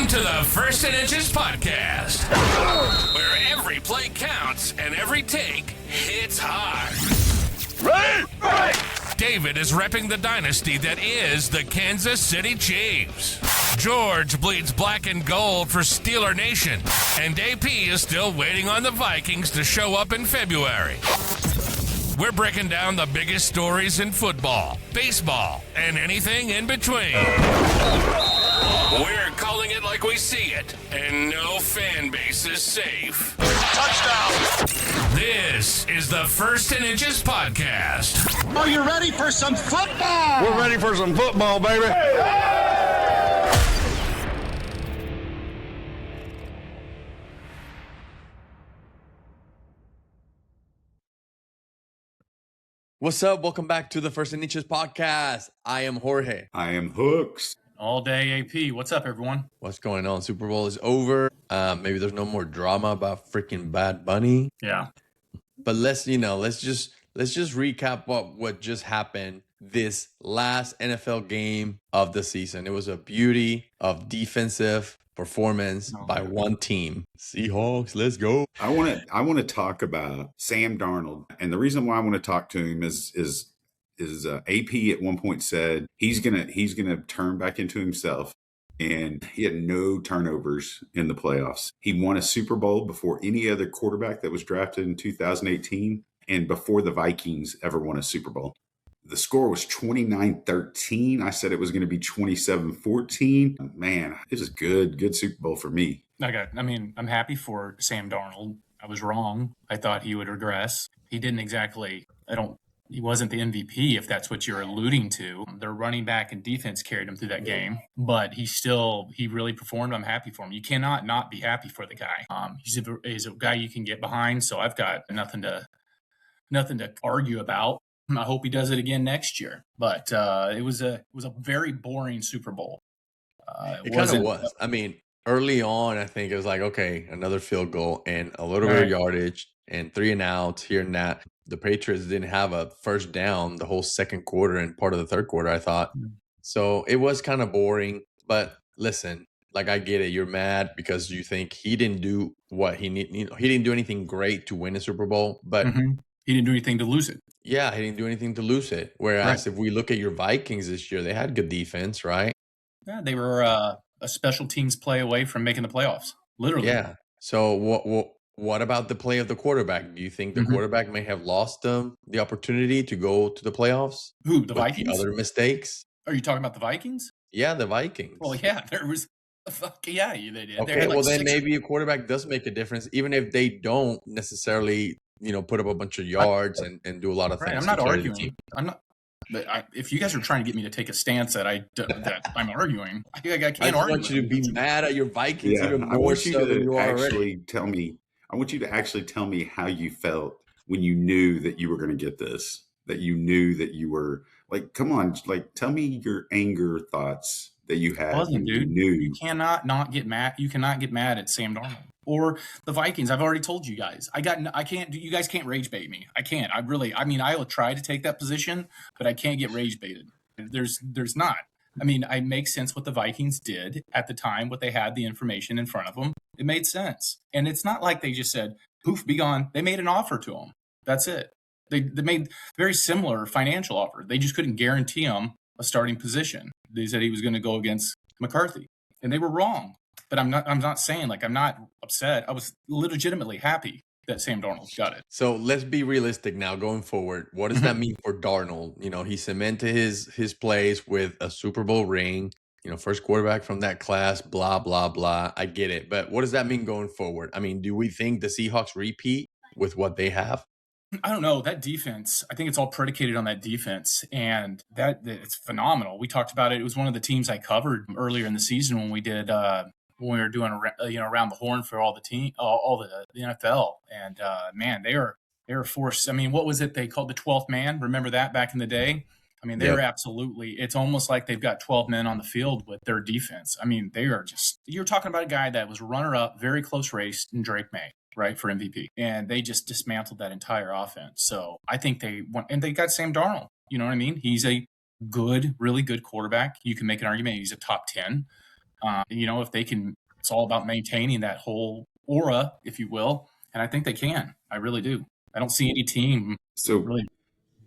Welcome to the First and Inches podcast, where every play counts and every take hits hard. Right. David is repping the dynasty that is the Kansas City Chiefs. George bleeds black and gold for Steeler Nation, and AP is still waiting on the Vikings to show up in February. We're breaking down the biggest stories in football, baseball, and anything in between. We're calling it like we see it, and no fan base is safe. Touchdown! This is the First and Inches podcast. Are you ready for some football? We're ready for some football, baby. What's up? Welcome back to the First and Inches podcast. I am Jorge. I am Hooks. All day AP. What's up, everyone? What's going on? Super Bowl is over. Maybe there's no more drama about freaking Bad Bunny. Yeah. But let's just recap what just happened this last NFL game of the season. It was a beauty of defensive performance by one team. Seahawks, let's go. I want to talk about Sam Darnold, and the reason why I want to talk to him is AP at one point said he's gonna turn back into himself, and he had no turnovers in the playoffs. He won a Super Bowl before any other quarterback that was drafted in 2018, and before the Vikings ever won a Super Bowl. The score was 29-13. I said it was going to be 27-14. Man, it was good Super Bowl for me. I'm happy for Sam Darnold. I was wrong. I thought he would regress. He didn't exactly. He wasn't the MVP, if that's what you're alluding to. Their running back and defense carried him through that game, but he really performed. I'm happy for him. You cannot not be happy for the guy. He's a guy you can get behind. So I've got nothing to argue about. I hope he does it again next year. But it was a very boring Super Bowl. It kind of was. I mean, early on, I think it was like, okay, another field goal and a little bit of yardage and 3 and outs here and that. The Patriots didn't have a first down the whole second quarter and part of the third quarter, I thought. So it was kind of boring. But listen, like, I get it. You're mad because you think he didn't do what he need. He didn't do anything great to win a Super Bowl, but he didn't do anything to lose it. Yeah, he didn't do anything to lose it. Whereas if we look at your Vikings this year, they had good defense, right? Yeah, they were a special teams play away from making the playoffs, literally. Yeah. So what about the play of the quarterback? Do you think the quarterback may have lost them the opportunity to go to the playoffs? Who, the Vikings? The other mistakes? Are you talking about the Vikings? Yeah, the Vikings. Well, yeah, there was. Yeah, they did. Okay, well then maybe a quarterback does make a difference, even if they don't necessarily, put up a bunch of yards and do a lot of things. I'm not arguing. I'm not. But if you guys are trying to get me to take a stance that I'm arguing, I can't argue. I want you to be mad at your Vikings even more so than you are already. I want you to actually tell me how you felt when you knew that you were going to get this. That you knew that you were like, come on, like, tell me your anger thoughts that you had. Dude. You cannot not get mad. You cannot get mad at Sam Darnold or the Vikings. I've already told you guys. I can't. You guys can't rage bait me. I can't. I will try to take that position, but I can't get rage baited. There's not. It makes sense what the Vikings did at the time, what they had the information in front of them. It made sense. And it's not like they just said, poof, be gone. They made an offer to him. That's it. They made very similar financial offer. They just couldn't guarantee him a starting position. They said he was going to go against McCarthy, and they were wrong. But I'm not saying, like, I'm not upset. I was legitimately happy that Sam Darnold got it. So let's be realistic now going forward. What does that mean for Darnold? He cemented his place with a Super Bowl ring, first quarterback from that class, blah, blah, blah. I get it. But what does that mean going forward? Do we think the Seahawks repeat with what they have? I don't know. That defense, I think it's all predicated on that defense, and that it's phenomenal. We talked about it. It was one of the teams I covered earlier in the season when we did when we were doing around the horn for all the NFL, and man, they are forced. What was it they called the 12th man? Remember that back in the day? They're absolutely. It's almost like they've got 12 men on the field with their defense. They are just. You're talking about a guy that was runner-up, very close race in Drake Maye, right, for MVP, and they just dismantled that entire offense. So I think they won, and they got Sam Darnold. You know what I mean? He's a really good quarterback. You can make an argument he's a top 10. If they can, it's all about maintaining that whole aura, if you will. And I think they can. I really do. I don't see any team really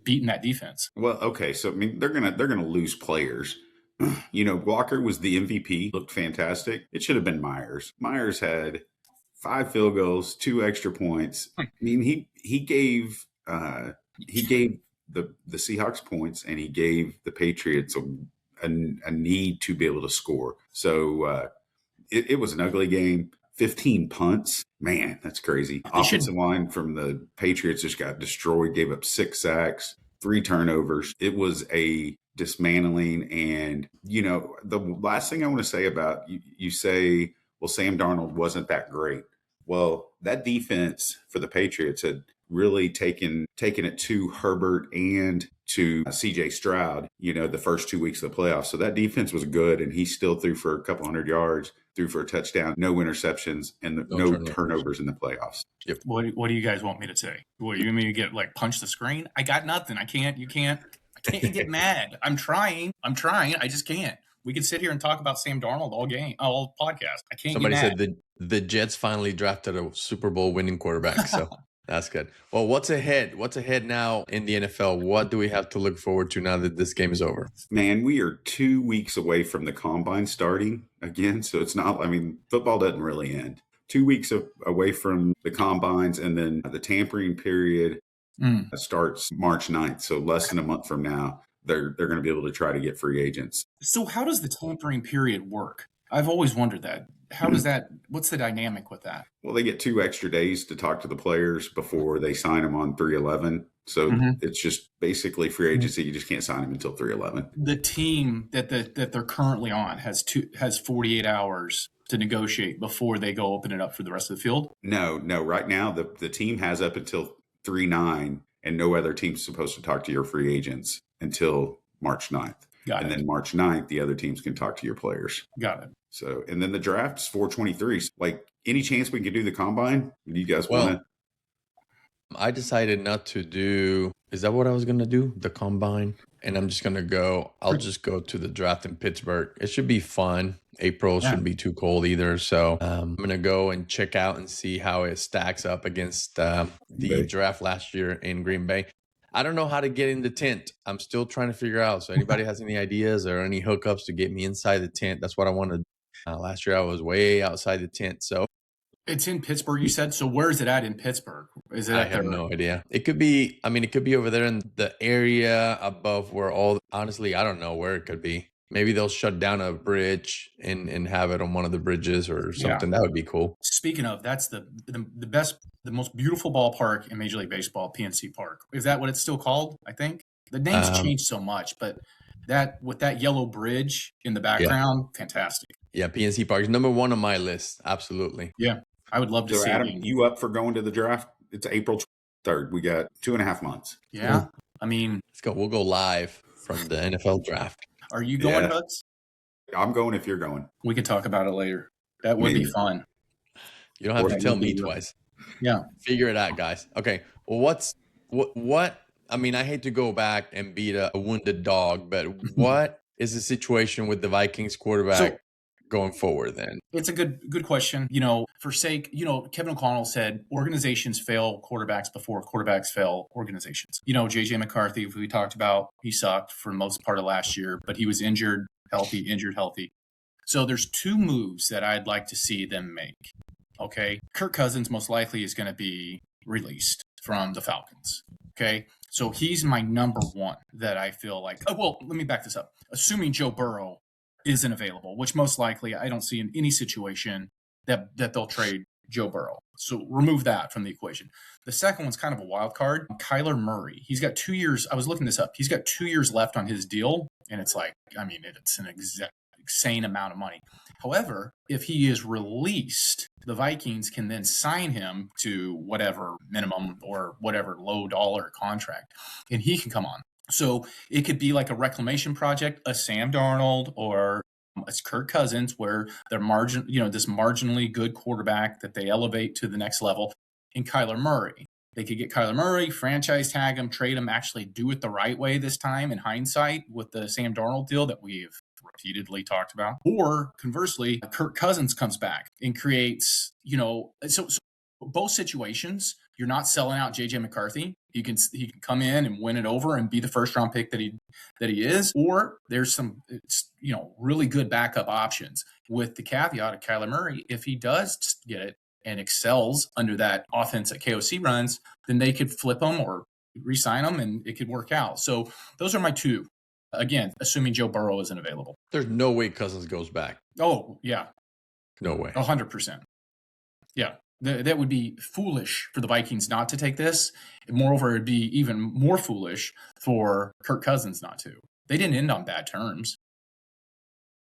beating that defense. Well, okay. So, I mean, they're going to lose players. Walker was the MVP, looked fantastic. It should have been Myers. Myers had 5 field goals, 2 extra points. I mean, he gave the Seahawks points, and he gave the Patriots a need to be able to score. So it was an ugly game. 15 punts. Man, that's crazy. Offensive line from the Patriots just got destroyed, gave up 6 sacks, 3 turnovers. It was a dismantling. And, the last thing I want to say about you say, well, Sam Darnold wasn't that great. Well, that defense for the Patriots had really taken it to Herbert and to CJ Stroud, the first 2 weeks of the playoffs. So that defense was good, and he still threw for a couple hundred yards, threw for a touchdown, no interceptions, and no turnovers in the playoffs. Yep. What do you guys want me to say? What, you want me to get punch the screen? I got nothing. I can't get mad. I'm trying. I just can't. We could sit here and talk about Sam Darnold all podcast. I can't. Somebody get mad. said the Jets finally drafted a Super Bowl winning quarterback. So that's good. Well, what's ahead? What's ahead now in the NFL? What do we have to look forward to now that this game is over? Man, we are 2 weeks away from the combine starting again. So it's not, football doesn't really end. 2 weeks away from the combines, and then the tampering period starts March 9th. So less than a month from now, they're going to be able to try to get free agents. So how does the tampering period work? I've always wondered that. How does that, what's the dynamic with that? Well, they get 2 extra days to talk to the players before they sign them on 3/11. So it's just basically free agency. You just can't sign them until 3/11. The team that they're currently on has 48 hours to negotiate before they go open it up for the rest of the field? No. Right now, the team has up until 3/9, and no other team's supposed to talk to your free agents until March 9th. And then March 9th, the other teams can talk to your players. Got it. So, and then the draft's 4/23. Any chance we can do the combine? Do you guys want to? I decided not to do. Is that what I was going to do? The combine? And I'm just going to go. I'll just go to the draft in Pittsburgh. It should be fun. April shouldn't be too cold either. So I'm going to go and check out and see how it stacks up against the draft last year in Green Bay. I don't know how to get in the tent. I'm still trying to figure out. So anybody has any ideas or any hookups to get me inside the tent? That's what I wanted. Last year I was way outside the tent. So it's in Pittsburgh, you said. So where is it at in Pittsburgh? Is it? I have no idea. It could be. It could be over there in the area above where honestly, I don't know where it could be. Maybe they'll shut down a bridge and have it on one of the bridges or something. That would be cool. Speaking of, that's the best, the most beautiful ballpark in Major League Baseball, PNC Park. Is that what it's still called? I think the name's changed so much, but that with that yellow bridge in the background, fantastic. Yeah, PNC Park is number 1 on my list. Absolutely. Yeah, I would love to see. Adam, you up for going to the draft? It's April 3rd. We got 2.5 months. Yeah, let's go. We'll go live from the NFL draft. Are you going, Hugs? I'm going if you're going. We can talk about it later. That would be fun. You don't have to tell me twice. Yeah. Figure it out, guys. Okay. Well, what? I hate to go back and beat a wounded dog, but what is the situation with the Vikings quarterback going forward then? It's a good question. Kevin O'Connell said organizations fail quarterbacks before quarterbacks fail organizations. JJ McCarthy, we talked about, he sucked for the most part of last year, but he was injured, healthy. So there's 2 moves that I'd like to see them make. Okay. Kirk Cousins most likely is going to be released from the Falcons. Okay. So he's my number 1 that I feel like, let me back this up. Assuming Joe Burrow isn't available, which most likely I don't see in any situation that they'll trade Joe Burrow. So remove that from the equation. The second one's kind of a wild card. Kyler Murray. He's got 2 years. I was looking this up. He's got 2 years left on his deal. And it's it's an insane amount of money. However, if he is released, the Vikings can then sign him to whatever minimum or whatever low dollar contract, and he can come on. So it could be like a reclamation project, a Sam Darnold or a Kirk Cousins, where they're this marginally good quarterback that they elevate to the next level, and Kyler Murray. They could get Kyler Murray, franchise tag him, trade him, actually do it the right way this time in hindsight with the Sam Darnold deal that we've repeatedly talked about. Or conversely, Kirk Cousins comes back and creates, so both situations, you're not selling out JJ McCarthy. He can come in and win it over and be the first round pick that he is. Or there's some really good backup options with the caveat of Kyler Murray. If he does get it and excels under that offense that KOC runs, then they could flip him or re-sign him and it could work out. So those are my two. Again, assuming Joe Burrow isn't available. There's no way Cousins goes back. Oh, yeah. No way. 100%. Yeah. That would be foolish for the Vikings not to take this. Moreover, it'd be even more foolish for Kirk Cousins not to. They didn't end on bad terms.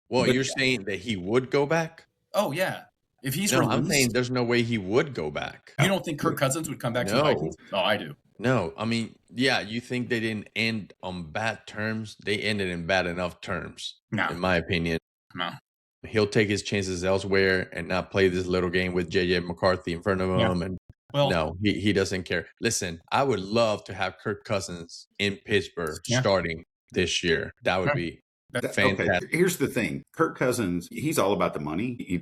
Well, you're saying that he would go back? Oh, yeah. If he's released, I'm saying there's no way he would go back. You don't think Kirk Cousins would come back to the Vikings? Oh, I do. No, I mean, yeah, you think they didn't end on bad terms? They ended in bad enough terms, in my opinion. No. He'll take his chances elsewhere and not play this little game with JJ McCarthy in front of him. And no, he doesn't care. Listen, I would love to have Kirk Cousins in Pittsburgh starting this year. That would be fantastic. Okay, here's the thing. Kirk Cousins, he's all about the money.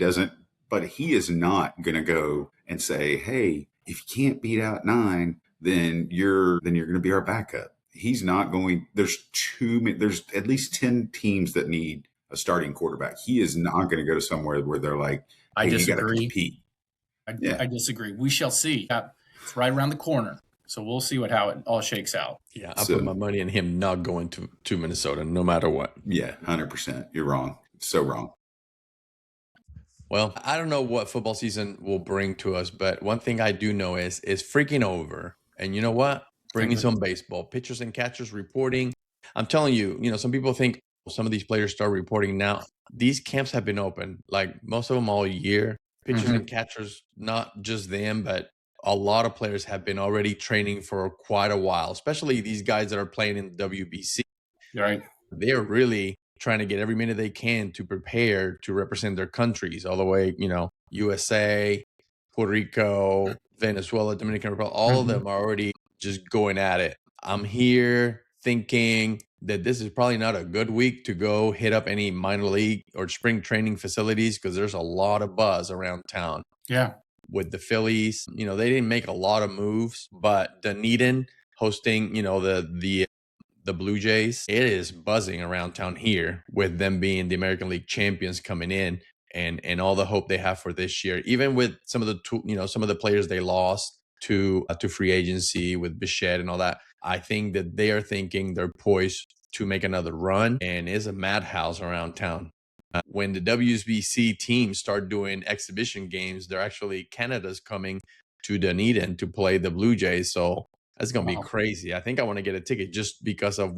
But he is not going to go and say, hey, if you can't beat out 9, then you're going to be our backup. He's not going. There's at least 10 teams that need a starting quarterback. He is not going to go to somewhere where they're like, hey, I disagree. You got to compete. I disagree. We shall see. It's right around the corner. So we'll see how it all shakes out. Yeah, I put my money in him not going to Minnesota no matter what. Yeah, 100%. You're wrong. So wrong. Well, I don't know what football season will bring to us, but one thing I do know is it's freaking over. And you know what? Bringing some baseball, pitchers and catchers reporting. I'm telling you, some people think some of these players start reporting now. These camps have been open, like most of them all year. Pitchers and catchers, not just them, but a lot of players have been already training for quite a while, especially these guys that are playing in the WBC. Right. They're really trying to get every minute they can to prepare to represent their countries all the way, USA, Puerto Rico, Venezuela, Dominican Republic, all of them are already just going at it. I'm here thinking that this is probably not a good week to go hit up any minor league or spring training facilities because there's a lot of buzz around town. Yeah. With the Phillies, they didn't make a lot of moves, but Dunedin hosting, the Blue Jays, it is buzzing around town here with them being the American League champions coming in and all the hope they have for this year. Even with some of the players they lost to free agency with Bichette and all that, I think that they are thinking they're poised to make another run, and it's a madhouse around town. When the WBC teams start doing exhibition games, Canada's coming to Dunedin to play the Blue Jays. So that's going to be crazy. I think I want to get a ticket just because of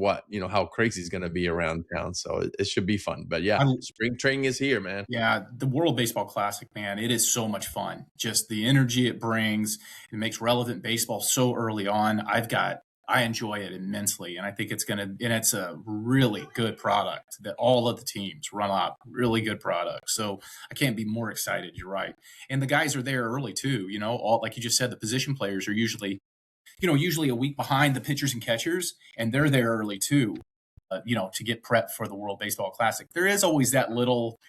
how crazy it's going to be around town. So it should be fun. But yeah, spring training is here, man. Yeah, the World Baseball Classic, man, it is so much fun. Just the energy it brings. It makes relevant baseball so early on. I enjoy it immensely. And I think it's a really good product that all of the teams run up. Really good product. So I can't be more excited. You're right. And the guys are there early too. Like you just said, the position players are usually a week behind the pitchers and catchers, and they're there early too, to get prepped for the World Baseball Classic. There is always that little,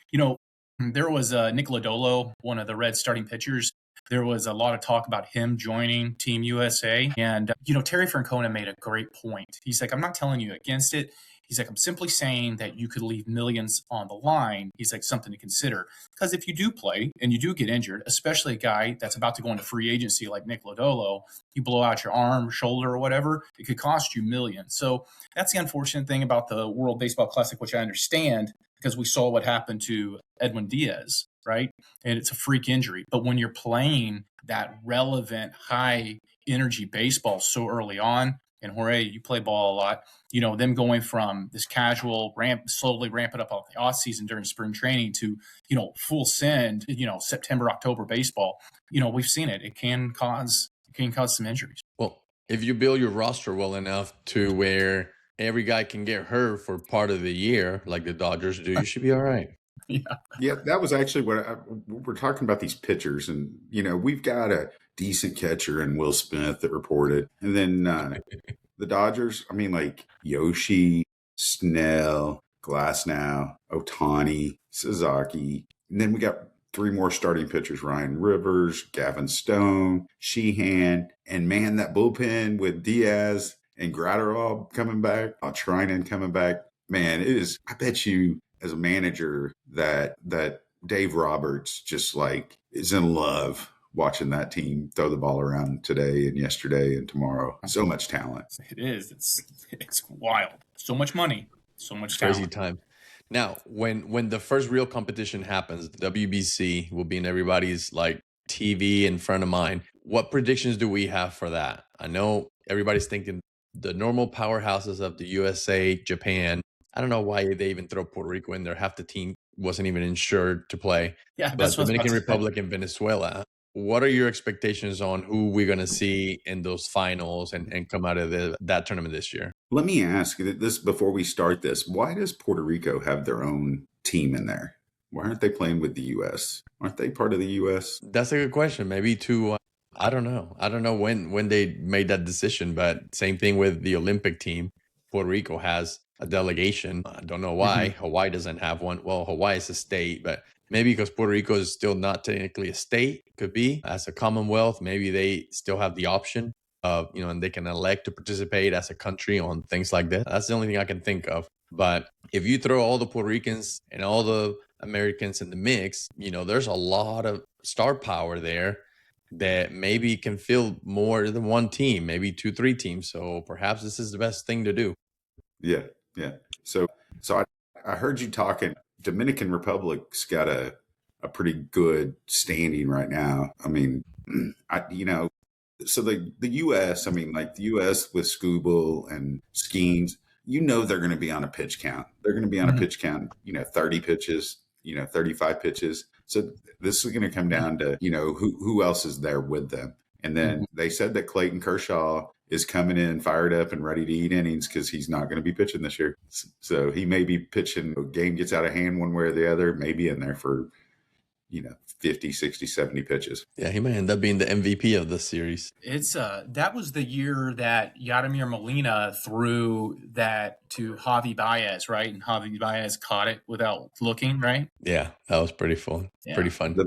there was Nick Lodolo, one of the Reds starting pitchers. There was a lot of talk about him joining Team USA. And, Terry Francona made a great point. He's like, I'm not telling you against it. He's like, I'm simply saying that you could leave millions on the line. He's like, something to consider. Because if you do play and you do get injured, especially a guy that's about to go into free agency like Nick Lodolo, you blow out your arm, shoulder, or whatever, it could cost you millions. So that's the unfortunate thing about the World Baseball Classic, which I understand because we saw what happened to Edwin Diaz, right? And it's a freak injury. But when you're playing that relevant, high energy baseball so early on, and Jorge, you play ball a lot, them going from this casual slowly ramping up off the off season during spring training to, full send, September, October baseball, we've seen it. It can cause some injuries. Well, if you build your roster well enough to where every guy can get hurt for part of the year, like the Dodgers do, you should be all right. Yeah, that was actually we're talking about these pitchers, and we've got a decent catcher in Will Smith that reported, and then the Dodgers. I mean, like Yoshi, Snell, Glasnow, Otani, Sasaki. And then we got 3 more starting pitchers, Ryan Rivers, Gavin Stone, Sheehan. And man, that bullpen with Diaz and Gratterall coming back, Treinen coming back. Man, it is, I bet you as a manager that Dave Roberts just like is in love watching that team throw the ball around today and yesterday and tomorrow. So much talent. It is. It's wild. So much money. So much talent. Crazy time. Now, when the first real competition happens, the WBC will be in everybody's like TV in front of mine. What predictions do we have for that? I know everybody's thinking the normal powerhouses of the USA, Japan. I don't know why they even throw Puerto Rico in there. Half the team wasn't even insured to play. Yeah, but Dominican Republic and Venezuela. What are your expectations on who we're going to see in those finals and come out of that tournament this year? Let me ask this before we start this. Why does Puerto Rico have their own team in there? Why aren't they playing with the U.S.? Aren't they part of the U.S.? That's a good question. Maybe I don't know. I don't know when they made that decision, but same thing with the Olympic team. Puerto Rico has a delegation. I don't know why. Hawaii doesn't have one. Well, Hawaii is a state, but maybe because Puerto Rico is still not technically a state, could be as a Commonwealth. Maybe they still have the option of, and they can elect to participate as a country on things like that. That's the only thing I can think of. But if you throw all the Puerto Ricans and all the Americans in the mix, there's a lot of star power there that maybe can fill more than one team, maybe 2-3 teams. So perhaps this is the best thing to do. Yeah. So I heard you talking. Dominican Republic's got a pretty good standing right now. I mean, so the U.S. I mean, like the U.S. with Scooble and Skeens, they're going to be on a pitch count. They're going to be on a pitch count. 30 pitches. 35 pitches. So this is going to come down to who else is there with them. And then they said that Clayton Kershaw is coming in fired up and ready to eat innings because he's not going to be pitching this year. So he may be pitching. Game gets out of hand one way or the other, maybe in there for, 50, 60, 70 pitches. Yeah, he might end up being the MVP of this series. It's that was the year that Yadimir Molina threw that to Javi Baez, right? And Javi Baez caught it without looking, right? Yeah, that was pretty fun. Yeah. Pretty fun. The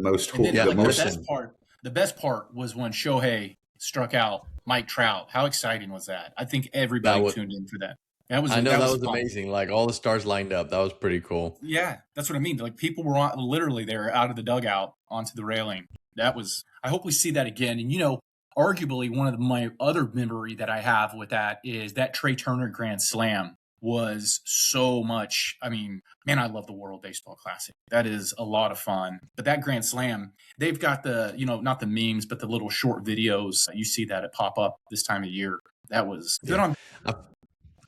best part was when Shohei struck out Mike Trout. How exciting was that? I think everybody tuned in for that. That was amazing. Like all the stars lined up. That was pretty cool. Yeah, that's what I mean. Like people were literally there out of the dugout onto the railing. I hope we see that again. And, arguably one of my other memory that I have with that is that Trey Turner Grand Slam was so much. I mean, man, I love the World Baseball Classic. That is a lot of fun. But that Grand Slam, they've got the, not the memes, but the little short videos. You see that it pop up this time of year. That was good on.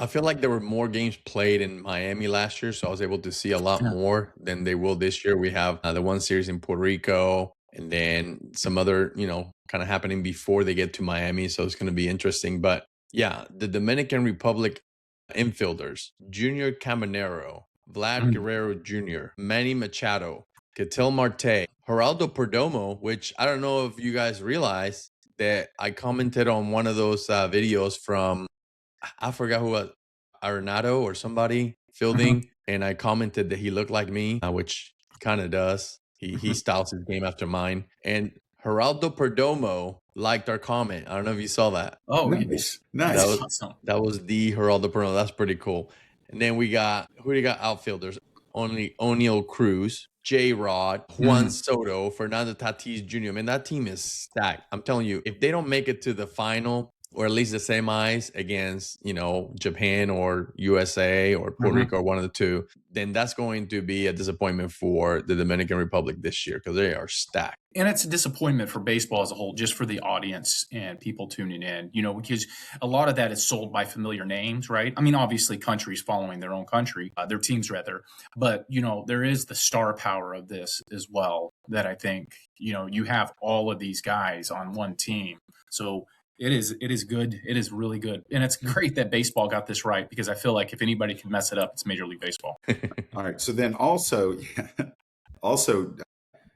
I feel like there were more games played in Miami last year, so I was able to see a lot more than they will this year. We have the one series in Puerto Rico, and then some other, kind of happening before they get to Miami. So it's going to be interesting. But yeah, the Dominican Republic infielders, Junior Caminero, Vlad Guerrero Jr., Manny Machado, Ketel Marte, Geraldo Perdomo, which I don't know if you guys realize that I commented on one of those videos from, I forgot who was, Arenado or somebody fielding, and I commented that he looked like me, which kind of does. He styles his game after mine. And Geraldo Perdomo liked our comment. I don't know if you saw that. Oh, nice. That was the Geraldo Perdomo. That's pretty cool. And then we got outfielders? Only O'Neal Cruz, J-Rod, Juan Soto, Fernando Tatis Jr. Man, that team is stacked. I'm telling you, if they don't make it to the final, or at least the semis against, Japan or USA or Puerto Rico or one of the two, then that's going to be a disappointment for the Dominican Republic this year because they are stacked. And it's a disappointment for baseball as a whole, just for the audience and people tuning in, because a lot of that is sold by familiar names, right? I mean, obviously countries following their own country, their teams rather, but, there is the star power of this as well that I think, you have all of these guys on one team. So it is good. It is really good. And it's great that baseball got this right because I feel like if anybody can mess it up, it's Major League Baseball. All right. So then also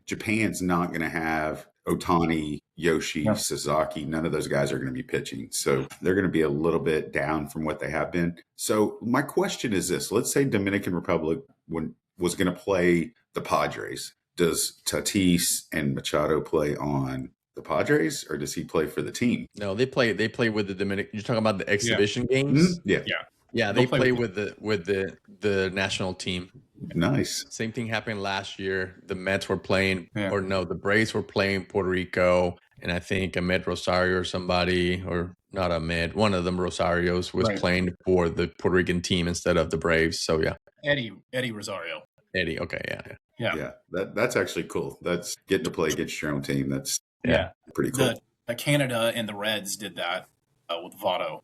Japan's not going to have Otani Yoshi, Yeah. Sasaki, none of those guys are going to be pitching. So they're going to be a little bit down from what they have been. So my question is this. Let's say Dominican Republic was going to play the Padres. Does Tatis and Machado play on the Padres, or does he play for the team? No, they play with the Dominican. You're talking about the exhibition games? Yeah. Yeah, they play with the national team. Nice. Same thing happened last year. The Mets were playing, the Braves were playing Puerto Rico, and I think Ahmed Rosario or somebody, or not Ahmed, one of them Rosarios was playing for the Puerto Rican team instead of the Braves. So yeah, Eddie Rosario. Eddie, okay, yeah. That's actually cool. That's getting to play against your own team. That's pretty cool. The Canada and the Reds did that with Votto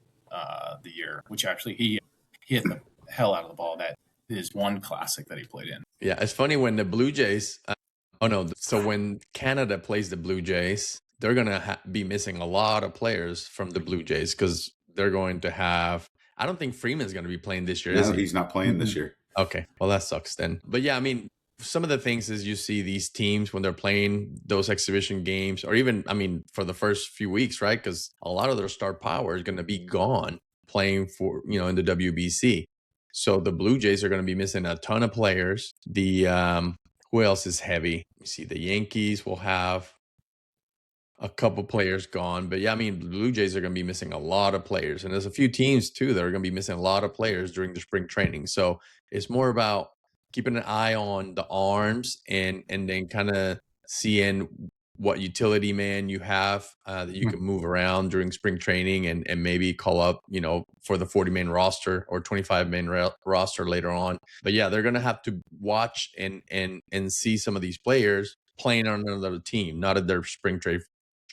the year, which actually he hit the hell out of the ball. That is one classic that he played in. Yeah, it's funny when the Blue Jays. So when Canada plays the Blue Jays, they're gonna be missing a lot of players from the Blue Jays because they're going to have. I don't think Freeman's going to be playing this year. No, he's not playing this year. Okay, well that sucks then. But yeah, I mean, some of the things is you see these teams when they're playing those exhibition games, or even, I mean, for the first few weeks, right? Because a lot of their star power is going to be gone playing for, in the WBC. So the Blue Jays are going to be missing a ton of players. Who else is heavy? You see, the Yankees will have a couple players gone. But yeah, I mean, the Blue Jays are going to be missing a lot of players. And there's a few teams, too, that are going to be missing a lot of players during the spring training. So it's more about keeping an eye on the arms and then kind of seeing what utility man you have that you can move around during spring training and maybe call up, for the 40-man roster or 25-man roster later on. But yeah, they're going to have to watch and see some of these players playing on another team, not at their spring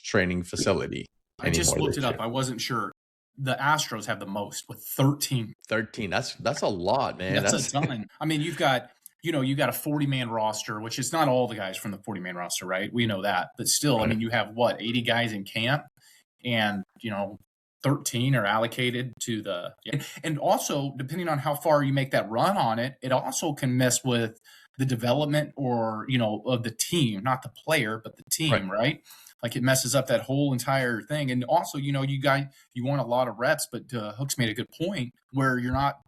training facility. I just looked it up. I wasn't sure. The Astros have the most with 13. 13. That's a lot, man. That's a ton. I mean, you've got a 40-man roster, which is not all the guys from the 40-man roster, right? We know that. But still, I mean, you have 80 guys in camp, and 13 are allocated to the and also depending on how far you make that run on it, it also can mess with the development or of the team, not the player, but the team, right? Like it messes up that whole entire thing. And also, you want a lot of reps, but Hooks made a good point where you're not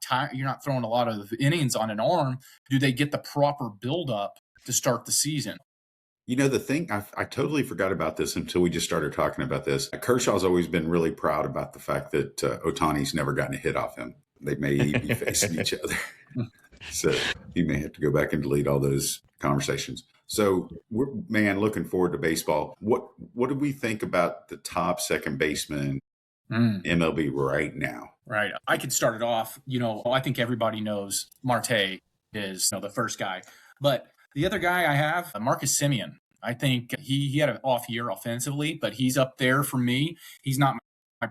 throwing a lot of innings on an arm. Do they get the proper buildup to start the season? The thing, I totally forgot about this until we just started talking about this. Kershaw's always been really proud about the fact that Ohtani's never gotten a hit off him. They may be facing each other. So he may have to go back and delete all those conversations. So we're looking forward to baseball. What do we think about the top second baseman MLB right now? Right. I could start it off. I think everybody knows Marte is the first guy. But the other guy I have, Marcus Semien. I think he had an off year offensively, but he's up there for me. He's not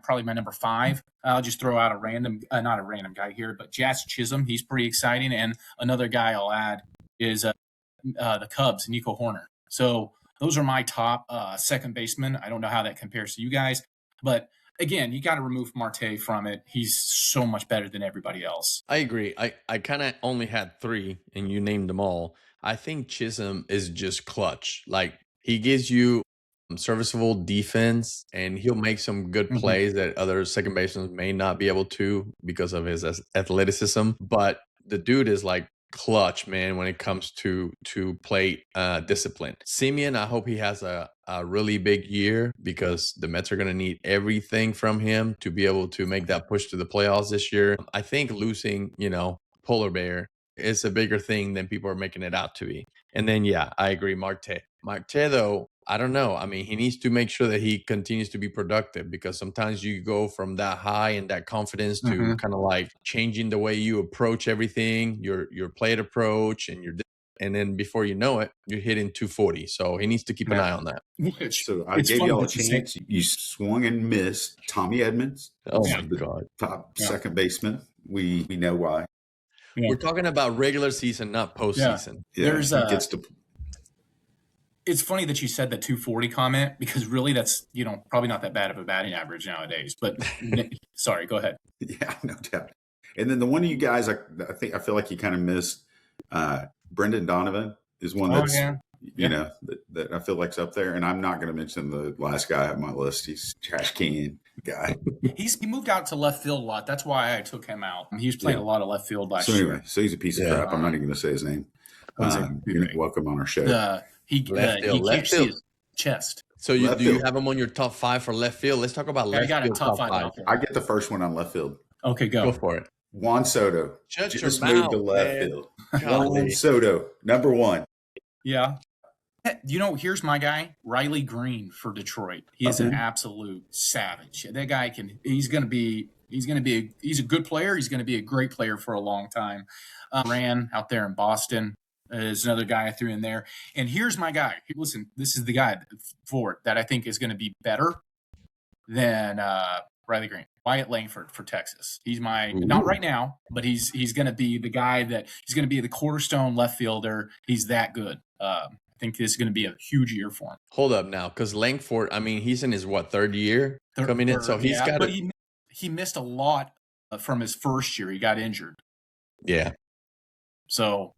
probably my number 5. I'll just throw out not a random guy here, but Jazz Chisholm. He's pretty exciting. And another guy I'll add is the Cubs, Nico Horner. So those are my top second basemen. I don't know how that compares to you guys, but again, you got to remove Marte from it. He's so much better than everybody else. I agree. I kind of only had 3 and you named them all. I think Chisholm is just clutch. Like he gives you serviceable defense and he'll make some good plays that other second basemen may not be able to because of his athleticism. But the dude is like clutch, man, when it comes to plate discipline. Semien, I hope he has a really big year because the Mets are going to need everything from him to be able to make that push to the playoffs this year. I think losing, Polar Bear is a bigger thing than people are making it out to be. And then, yeah, I agree. Marte, though, I don't know. I mean, he needs to make sure that he continues to be productive because sometimes you go from that high and that confidence to kind of like changing the way you approach everything, your plate approach, and then before you know it, you're hitting 240. So he needs to keep an eye on that. So I gave y'all a chance. You swung and missed Tommy Edmonds. Oh my God. Top second baseman. We know why. Yeah. We're talking about regular season, not postseason. Yeah. There's It's funny that you said the 240 comment because really that's, probably not that bad of a batting average nowadays. But sorry, go ahead. Yeah, no doubt. And then the one of you guys, I feel like you kind of missed. Brendan Donovan is one that's, that I feel like's up there, and I'm not going to mention the last guy on my list. He's trash can guy. He moved out to left field a lot. That's why I took him out. He was playing a lot of left field last year. So he's a piece of crap. I'm not even going to say his name. You're welcome on our show. He can't see his chest. So do you have him on your top 5 for left field? Let's talk about left field. I got a top 5. I get the first one on left field. Okay, go for it. Juan Soto. Just moved to left field. Juan Soto, number 1. Yeah. Here's my guy, Riley Green for Detroit. He is an absolute savage. That guy he's a good player. He's going to be a great player for a long time. Ran out there in Boston is another guy I threw in there. And here's my guy. Listen, this is the guy for it that I think is going to be better than Riley Green. Wyatt Langford for Texas. He's not right now, but he's going to be the guy he's going to be the cornerstone left fielder. He's that good. I think this is going to be a huge year for him. Hold up now, because Langford, he's in his third year coming in, so he's got. But he missed a lot from his first year. He got injured. Yeah. So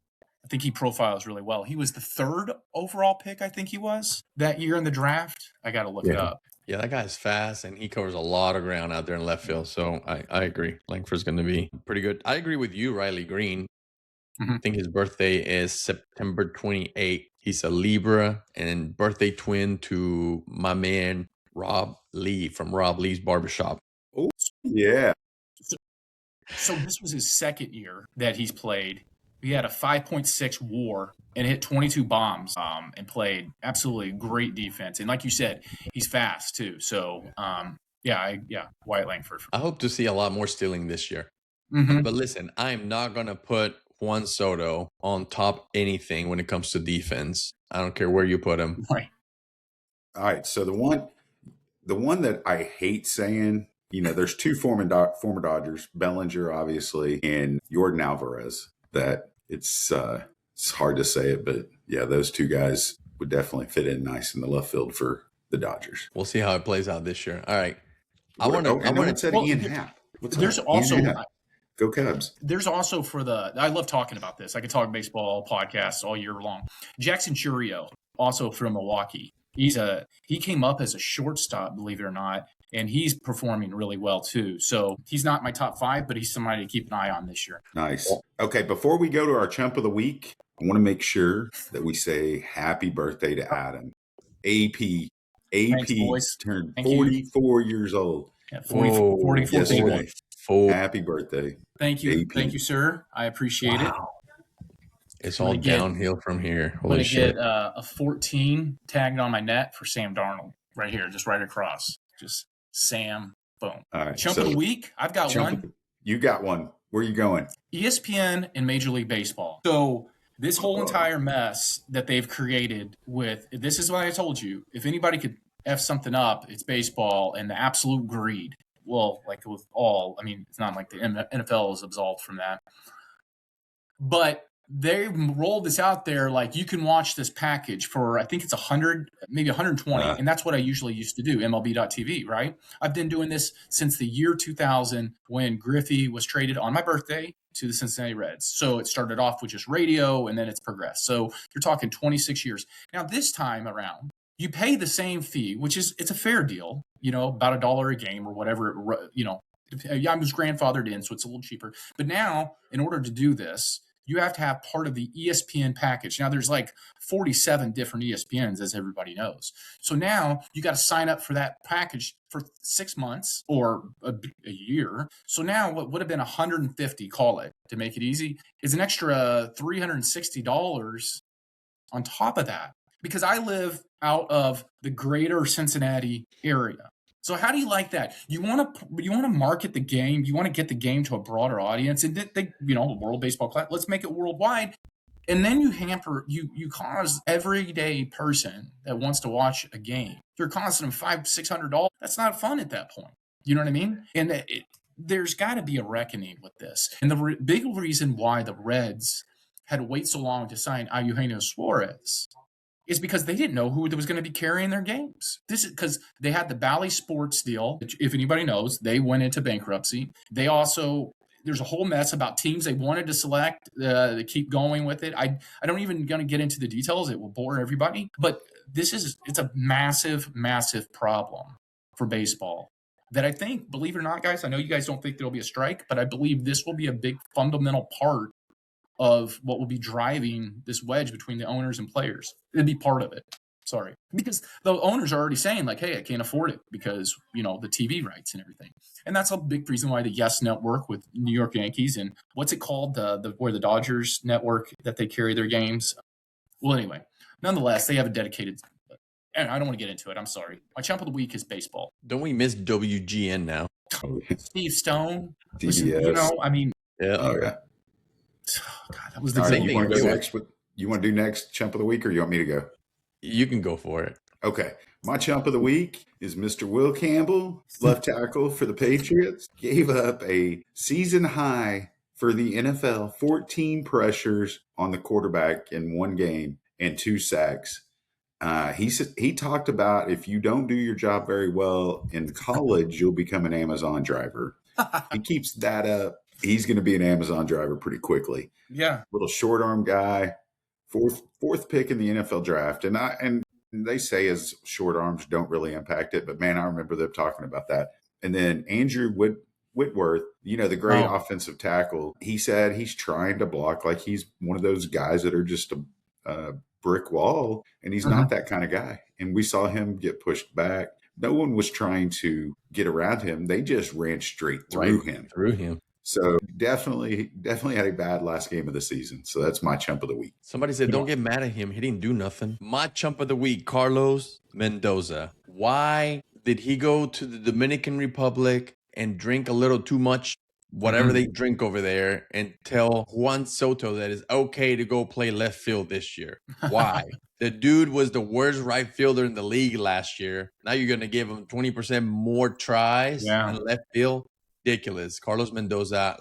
I think he profiles really well. He was the 3rd overall pick, I think he was, that year in the draft. I got to look it up. Yeah, that guy's fast, and he covers a lot of ground out there in left field. So I agree. Langford's going to be pretty good. I agree with you, Riley Green. I think his birthday is September 28th. He's a Libra and birthday twin to my man, Rob Lee from Rob Lee's Barbershop. Oh, yeah. So this was his second year that he's played. He had a 5.6 WAR and hit 22 bombs and played absolutely great defense. And like you said, he's fast too. So, Wyatt Langford. I hope to see a lot more stealing this year. But listen, I'm not going to put Juan Soto on top anything when it comes to defense. I don't care where you put him. Right. All right. So the one that I hate saying, there's 2 former Dodgers, Bellinger, obviously, and Yordan Alvarez. That it's hard to say it, but yeah, those 2 guys would definitely fit in nice in the left field for the Dodgers. We'll see how it plays out this year. All right. I want to Ian Happ. There's also go Cubs. There's also I love talking about this. I could talk baseball podcasts all year long. Jackson Churio, also from Milwaukee. He came up as a shortstop, believe it or not, and he's performing really well too. So he's not my top 5, but he's somebody to keep an eye on this year. Nice. Okay, before we go to our chump of the week, I want to make sure that we say happy birthday to Adam. AP Thanks, turned 44 years old. Yeah, 44 yesterday. Happy birthday. Thank you. AP. Thank you, sir. I appreciate it. It's all downhill from here. Holy shit. Get a 14 tagged on my net for Sam Darnold right here, just right across. Just Sam, boom. All right. Chump of the week. I've got one. You got one. Where are you going? ESPN and Major League Baseball. So this whole entire mess that they've created this is what I told you. If anybody could F something up, it's baseball and the absolute greed. Well, like with it's not like the NFL is absolved from that. But they rolled this out there like you can watch this package for, I think it's 100, maybe 120. And that's what I usually used to do, MLB.TV, right? I've been doing this since the year 2000 when Griffey was traded on my birthday to the Cincinnati Reds. So it started off with just radio and then it's progressed. So you're talking 26 years. Now this time around, you pay the same fee, it's a fair deal, about $1 a game or whatever, I was grandfathered in, so it's a little cheaper. But now, in order to do this, you have to have part of the ESPN package. Now, there's like 47 different ESPNs, as everybody knows. So now you got to sign up for that package for 6 months or a year. So now what would have been $150, call it, to make it easy, is an extra $360 on top of that. Because I live out of the greater Cincinnati area. So how do you like that? You want to market the game. You want to get the game to a broader audience, and World Baseball Classic. Let's make it worldwide, and then you cause everyday person that wants to watch a game. You're costing them $500-$600. That's not fun at that point. You know what I mean? And there's got to be a reckoning with this. And the big reason why the Reds had to wait so long to sign Eugenio Suarez is because they didn't know who was going to be carrying their games. This is because they had the Bally Sports deal. If anybody knows, they went into bankruptcy. They also there's a whole mess about teams they wanted to select. They keep going with it. I don't even going to get into the details. It will bore everybody. But it's a massive, massive problem for baseball that I think, believe it or not, guys, I know you guys don't think there'll be a strike, but I believe this will be a big fundamental part of what will be driving this wedge between the owners and players. It'll be part of it. Sorry. Because the owners are already saying, like, hey, I can't afford it because, the TV rights and everything. And that's a big reason why the Yes Network with New York Yankees and what's it called? Where the Dodgers network that they carry their games. Well, anyway, nonetheless, they have a dedicated, and I don't want to get into it. I'm sorry. My champ of the week is baseball. Don't we miss WGN now? Steve Stone. DBS. Listen, Yeah. Oh, yeah. God, that was the All right, thing. you want to go next? You want to do next chump of the week, or you want me to go? You can go for it. Okay. My chump of the week is Mr. Will Campbell, left tackle for the Patriots. Gave up a season high for the NFL, 14 pressures on the quarterback in one game and 2 sacks. He talked about if you don't do your job very well in college, you'll become an Amazon driver. He keeps that up. He's going to be an Amazon driver pretty quickly. Yeah. Little short arm guy, fourth pick in the NFL draft. And they say his short arms don't really impact it, but man, I remember them talking about that. And then Andrew Whitworth, the great offensive tackle, he said he's trying to block like he's one of those guys that are just a brick wall, and he's not that kind of guy. And we saw him get pushed back. No one was trying to get around him. They just ran straight through him. So definitely had a bad last game of the season. So that's my chump of the week. Somebody said, don't get mad at him. He didn't do nothing. My chump of the week, Carlos Mendoza. Why did he go to the Dominican Republic and drink a little too much, whatever they drink over there, and tell Juan Soto that it's okay to go play left field this year? Why? The dude was the worst right fielder in the league last year. Now you're going to give him 20% more tries in left field? Ridiculous. Carlos Mendoza,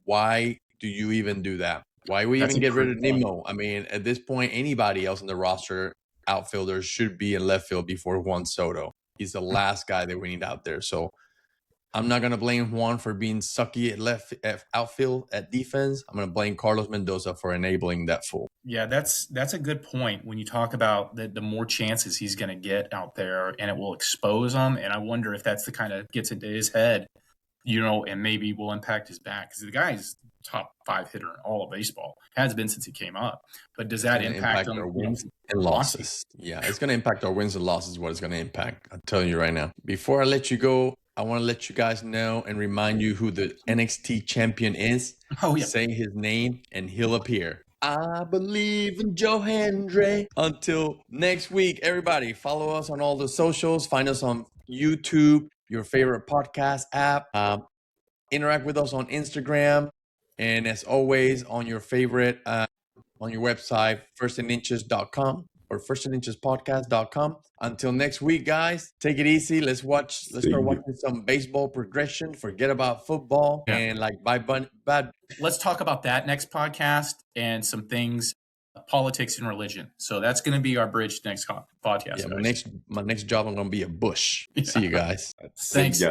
why do you even do that? Why we even get rid of Nimmo? I mean, at this point, anybody else in the roster, outfielders, should be in left field before Juan Soto. He's the last guy that we need out there. So I'm not going to blame Juan for being sucky at outfield, at defense. I'm going to blame Carlos Mendoza for enabling that fool. Yeah, that's a good point when you talk about the more chances he's going to get out there, and it will expose him. And I wonder if that's the kind of gets into his head, and maybe will impact his back, because the guy's top 5 hitter in all of baseball. Has been since he came up. But does that impact our wins and losses? Yeah, it's going to impact our wins and losses. What it's going to impact. I'm telling you right now. Before I let you go, I want to let you guys know and remind you who the NXT champion is. Oh, yeah. Say his name and he'll appear. I believe in Joe Hendry. Until next week, everybody, follow us on all the socials. Find us on YouTube, your favorite podcast app. Interact with us on Instagram. And as always, on your favorite, on your website, firstandinches.com or firstandinchespodcast.com. Until next week, guys, take it easy. Let's start watching some baseball progression. Forget about football and bad. Let's talk about that next podcast and some things, politics and religion. So that's going to be our bridge next podcast. Yeah, my next job, I'm going to be a bush. See you guys. Thanks.